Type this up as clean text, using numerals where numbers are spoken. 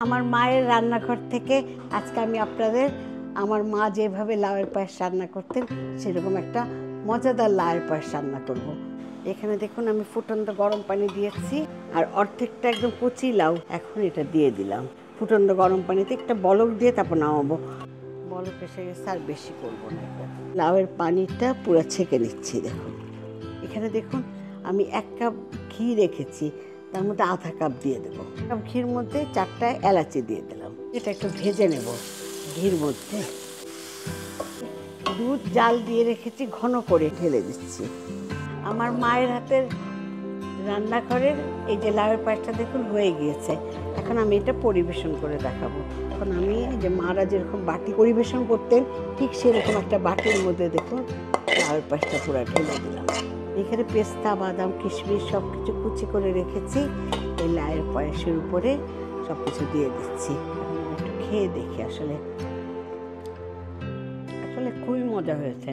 আমার মায়ের রান্নাঘর থেকে আজকে আমি আপনাদের আমার মা যেভাবে লাউয়ের পায়েস রান্না করতেন সেরকম একটা মজাদার লাউয়ের পায়েস রান্না করব। এখানে দেখুন আমি ফুটন্ত গরম পানি দিয়েছি আর অর্ধেকটা একদম কচি লাউ এখন এটা দিয়ে দিলাম ফুটন্ত গরম পানিতে একটা বলক দিয়ে তারপর নামাবো। বলক এসে গেছে আর বেশি করবো না। লাউয়ের পানিটা পুরো ছেঁকে নিচ্ছি। দেখুন এখানে দেখুন আমি 1 কাপ ঘি রেখেছি, তার মধ্যে আধা কাপ দিয়ে দেবো। কাপ ঘির মধ্যে 4টা এলাচি দিয়ে দিলাম। এটা একটু ভেজে নেব ঘির মধ্যে। দুধ জাল দিয়ে রেখেছি, ঘন করে ঢেলে দিচ্ছি। আমার মায়ের হাতের রান্নাঘরের এই যে লাউয়ের পায়েসটা দেখুন হয়ে গিয়েছে। এখন আমি এটা পরিবেশন করে দেখাবো। এখন আমি যে মারা যেরকম বাটি পরিবেশন করতেন ঠিক সেরকম একটা বাটির মধ্যে দেখুন লাউয়ের পায়েসটা পুরো ঢেলে দিলাম। এখানে পেস্তা বাদাম কিশমিশ সব কিছু কুচি করে রেখেছি। এই লাউয়ের পায়েসের উপরে সব কিছু দিয়ে দিচ্ছি। একটু খেয়ে দেখি, আসলে খুবই মজা হয়েছে।